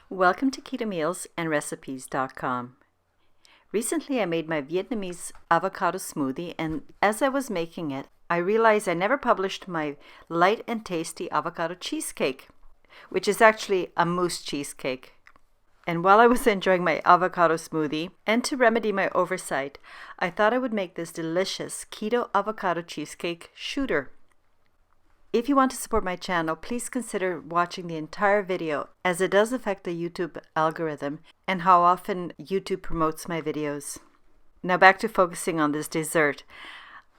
Welcome to Keto Meals and Recipes.com. Recently I made my Vietnamese avocado smoothie, and as I was making it, I realized I never published my light and tasty avocado cheesecake, which is actually a mousse cheesecake. And while I was enjoying my avocado smoothie, and to remedy my oversight, I thought I would make this delicious Keto Avocado Cheesecake Shooter. If you want to support my channel, please consider watching the entire video, as it does affect the YouTube algorithm and how often YouTube promotes my videos. Now back to focusing on this dessert.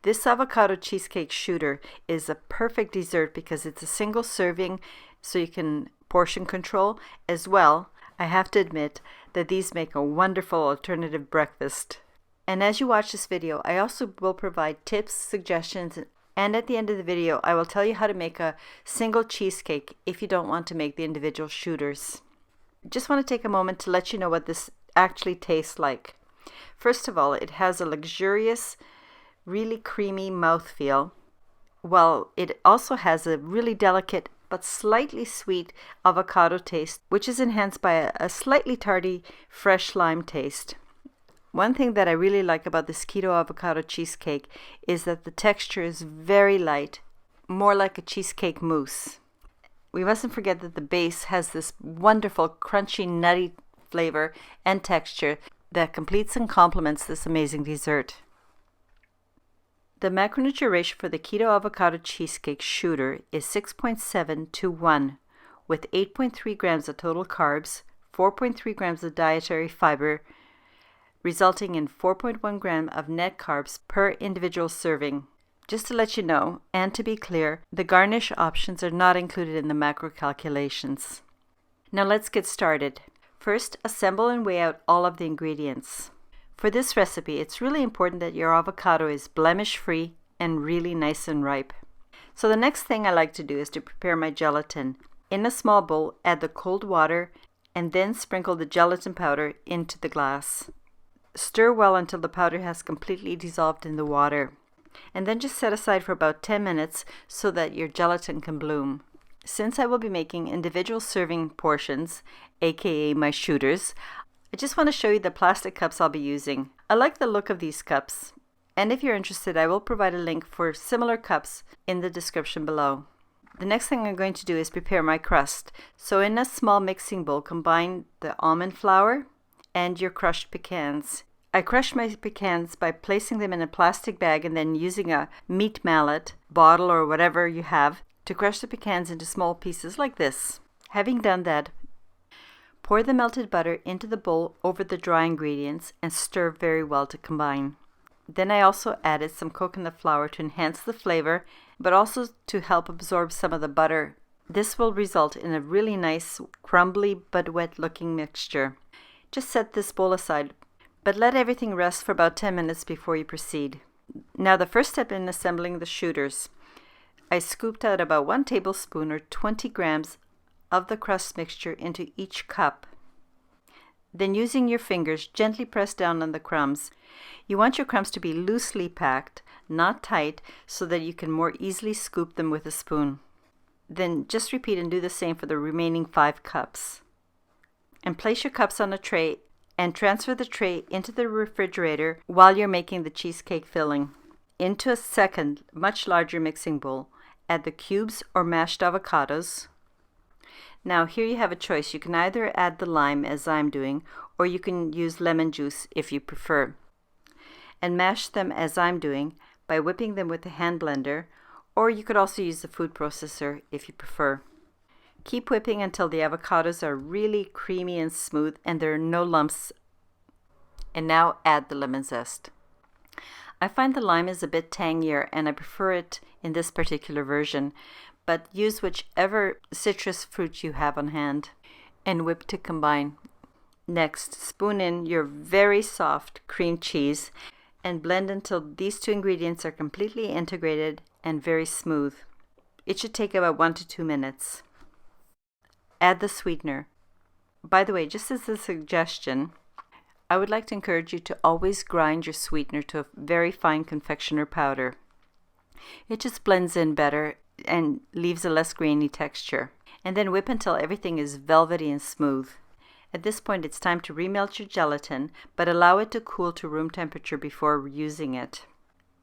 This avocado cheesecake shooter is a perfect dessert because it's a single serving, so you can portion control as well. I have to admit that these make a wonderful alternative breakfast. And as you watch this video, I also will provide tips, suggestions, and at the end of the video, I will tell you how to make a single cheesecake if you don't want to make the individual shooters. Just want to take a moment to let you know what this actually tastes like. First of all, it has a luxurious, really creamy mouthfeel, while it also has a really delicate but slightly sweet avocado taste, which is enhanced by a slightly tardy fresh lime taste. One thing that I really like about this Keto Avocado Cheesecake is that the texture is very light, more like a cheesecake mousse. We mustn't forget that the base has this wonderful crunchy nutty flavor and texture that completes and complements this amazing dessert. The macronutrient ratio for the Keto Avocado Cheesecake Shooter is 6.7 to 1, with 8.3 grams of total carbs, 4.3 grams of dietary fiber, resulting in 4.1 gram of net carbs per individual serving. Just to let you know, and to be clear, the garnish options are not included in the macro calculations. Now let's get started. First, assemble and weigh out all of the ingredients. For this recipe, it's really important that your avocado is blemish-free and really nice and ripe. So the next thing I like to do is to prepare my gelatin. In a small bowl, add the cold water and then sprinkle the gelatin powder into the glass. Stir well until the powder has completely dissolved in the water, and then just set aside for about 10 minutes so that your gelatin can bloom. Since I will be making individual serving portions, aka my shooters, I just want to show you the plastic cups I'll be using. I like the look of these cups, and if you're interested, I will provide a link for similar cups in the description below. The next thing I'm going to do is prepare my crust. So in a small mixing bowl, combine the almond flour and your crushed pecans. I crush my pecans by placing them in a plastic bag and then using a meat mallet, bottle, or whatever you have to crush the pecans into small pieces like this. Having done that, pour the melted butter into the bowl over the dry ingredients and stir very well to combine. Then I also added some coconut flour to enhance the flavor, but also to help absorb some of the butter. This will result in a really nice, crumbly but wet looking mixture. Just set this bowl aside, but let everything rest for about 10 minutes before you proceed. Now the first step in assembling the shooters. I scooped out about 1 tablespoon or 20 grams of the crust mixture into each cup. Then using your fingers, gently press down on the crumbs. You want your crumbs to be loosely packed, not tight, so that you can more easily scoop them with a spoon. Then just repeat and do the same for the remaining 5 cups. And place your cups on a tray and transfer the tray into the refrigerator while you're making the cheesecake filling. Into a second, much larger mixing bowl, add the cubes or mashed avocados. Now here you have a choice. You can either add the lime as I'm doing, or you can use lemon juice if you prefer. And mash them as I'm doing by whipping them with a hand blender, or you could also use the food processor if you prefer. Keep whipping until the avocados are really creamy and smooth and there are no lumps. And now add the lemon zest. I find the lime is a bit tangier and I prefer it in this particular version, but use whichever citrus fruit you have on hand and whip to combine. Next, spoon in your very soft cream cheese and blend until these 2 ingredients are completely integrated and very smooth. It should take about 1 to 2 minutes. Add the sweetener. By the way, just as a suggestion, I would like to encourage you to always grind your sweetener to a very fine confectioner powder. It just blends in better and leaves a less grainy texture. And then whip until everything is velvety and smooth. At this point, it's time to remelt your gelatin, but allow it to cool to room temperature before using it.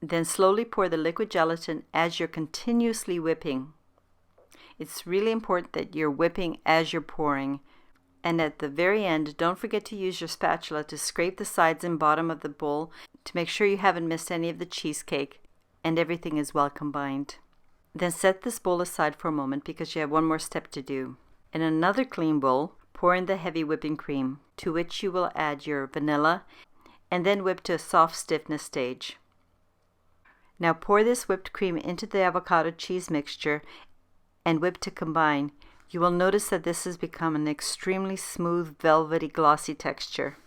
Then slowly pour the liquid gelatin as you're continuously whipping. It's really important that you're whipping as you're pouring. And at the very end, don't forget to use your spatula to scrape the sides and bottom of the bowl to make sure you haven't missed any of the cheesecake and everything is well combined. Then set this bowl aside for a moment because you have one more step to do. In another clean bowl, pour in the heavy whipping cream, to which you will add your vanilla, and then whip to a soft stiffness stage. Now pour this whipped cream into the avocado cheese mixture and whip to combine. You will notice that this has become an extremely smooth, velvety, glossy texture.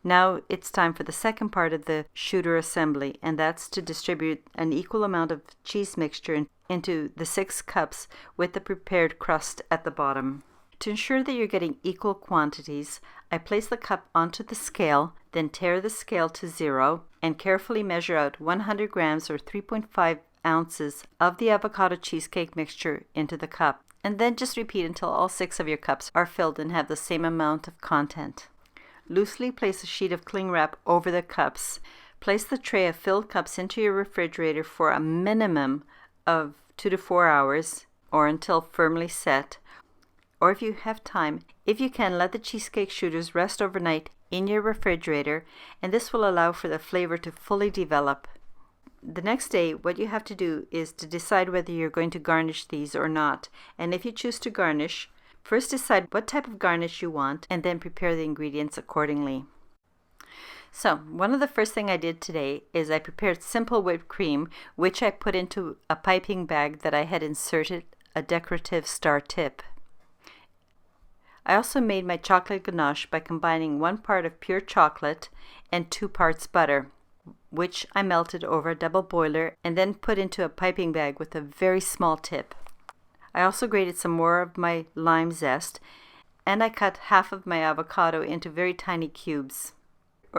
Now it's time for the second part of the shooter assembly, and that's to distribute an equal amount of cheese mixture into the 6 cups with the prepared crust at the bottom. To ensure that you're getting equal quantities, I place the cup onto the scale, then tare the scale to 0, and carefully measure out 100 grams or 3.5 ounces of the avocado cheesecake mixture into the cup. And then just repeat until all 6 of your cups are filled and have the same amount of content. Loosely place a sheet of cling wrap over the cups. Place the tray of filled cups into your refrigerator for a minimum of 2 to 4 hours or until firmly set. Or if you have time, if you can, let the cheesecake shooters rest overnight in your refrigerator, and this will allow for the flavor to fully develop. The next day, what you have to do is to decide whether you're going to garnish these or not. And if you choose to garnish, first decide what type of garnish you want and then prepare the ingredients accordingly. So, one of the first things I did today is I prepared simple whipped cream, which I put into a piping bag that I had inserted a decorative star tip. I also made my chocolate ganache by combining 1 part of pure chocolate and 2 parts butter, which I melted over a double boiler and then put into a piping bag with a very small tip. I also grated some more of my lime zest, and I cut half of my avocado into very tiny cubes.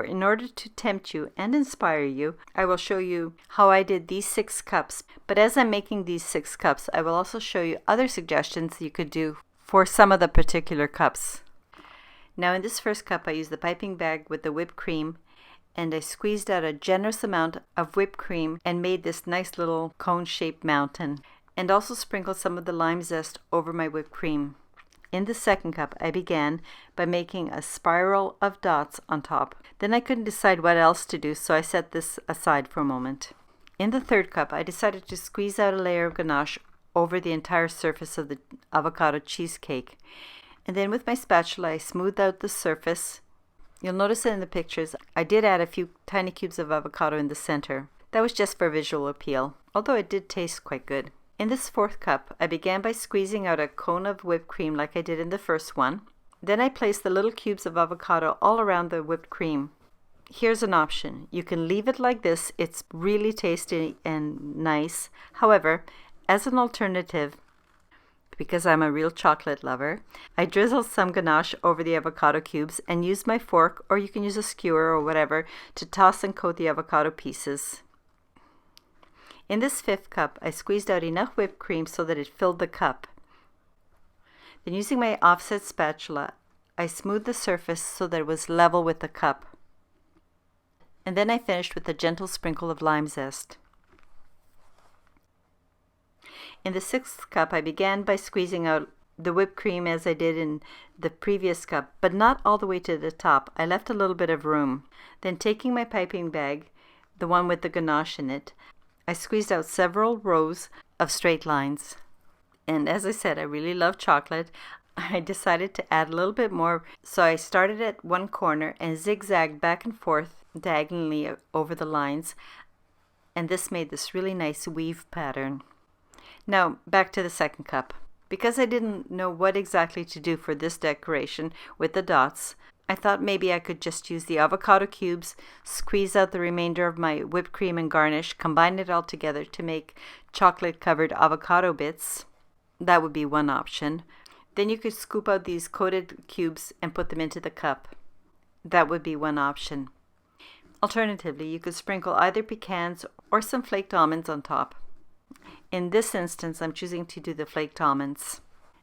In order to tempt you and inspire you, I will show you how I did these 6 cups. But as I'm making these 6 cups, I will also show you other suggestions you could do for some of the particular cups. Now in this first cup, I used the piping bag with the whipped cream, and I squeezed out a generous amount of whipped cream and made this nice little cone-shaped mountain, and also sprinkled some of the lime zest over my whipped cream. In the second cup, I began by making a spiral of dots on top. Then I couldn't decide what else to do, so I set this aside for a moment. In the third cup, I decided to squeeze out a layer of ganache over the entire surface of the avocado cheesecake. And then with my spatula, I smoothed out the surface. You'll notice that in the pictures, I did add a few tiny cubes of avocado in the center. That was just for visual appeal, although it did taste quite good. In this fourth cup, I began by squeezing out a cone of whipped cream like I did in the first one. Then I placed the little cubes of avocado all around the whipped cream. Here's an option. You can leave it like this. It's really tasty and nice. However, as an alternative, because I'm a real chocolate lover, I drizzled some ganache over the avocado cubes and used my fork, or you can use a skewer or whatever, to toss and coat the avocado pieces. In this fifth cup, I squeezed out enough whipped cream so that it filled the cup. Then using my offset spatula, I smoothed the surface so that it was level with the cup. And then I finished with a gentle sprinkle of lime zest. In the sixth cup, I began by squeezing out the whipped cream as I did in the previous cup, but not all the way to the top. I left a little bit of room. Then taking my piping bag, the one with the ganache in it, I squeezed out several rows of straight lines. And as I said, I really love chocolate. I decided to add a little bit more, so I started at one corner and zigzagged back and forth diagonally over the lines, and this made this really nice weave pattern. Now back to the second cup. Because I didn't know what exactly to do for this decoration with the dots, I thought maybe I could just use the avocado cubes, squeeze out the remainder of my whipped cream and garnish, combine it all together to make chocolate-covered avocado bits. That would be one option. Then you could scoop out these coated cubes and put them into the cup. That would be one option. Alternatively, you could sprinkle either pecans or some flaked almonds on top. In this instance, I'm choosing to do the flaked almonds.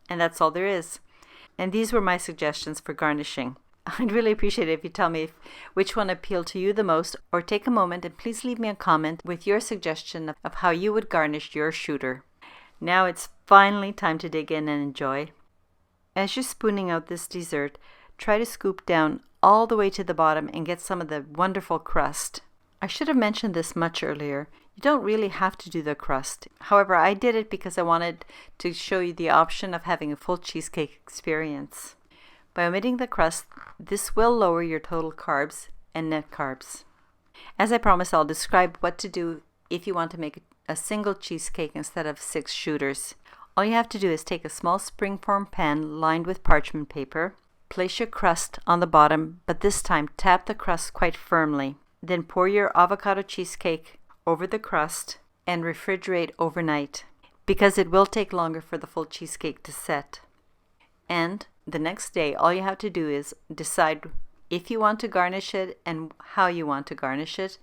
And that's all there is. And these were my suggestions for garnishing. I'd really appreciate it if you tell me which one appealed to you the most, or take a moment and please leave me a comment with your suggestion of how you would garnish your shooter. Now it's finally time to dig in and enjoy. As you're spooning out this dessert, try to scoop down all the way to the bottom and get some of the wonderful crust. I should have mentioned this much earlier. You don't really have to do the crust. However, I did it because I wanted to show you the option of having a full cheesecake experience. By omitting the crust, this will lower your total carbs and net carbs. As I promised, I'll describe what to do if you want to make a single cheesecake instead of 6 shooters. All you have to do is take a small springform pan lined with parchment paper, place your crust on the bottom, but this time tap the crust quite firmly. Then pour your avocado cheesecake over the crust and refrigerate overnight, because it will take longer for the full cheesecake to set. And the next day, all you have to do is decide if you want to garnish it and how you want to garnish it.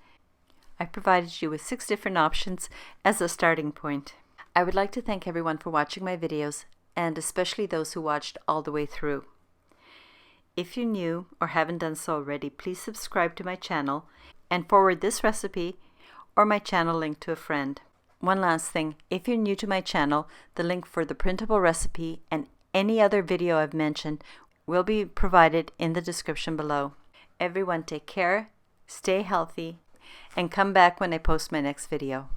I provided you with 6 different options as a starting point. I would like to thank everyone for watching my videos, and especially those who watched all the way through. If you're new or haven't done so already, please subscribe to my channel and forward this recipe or my channel link to a friend. One last thing, if you're new to my channel, the link for the printable recipe and any other video I've mentioned will be provided in the description below. Everyone take care, stay healthy, and come back when I post my next video.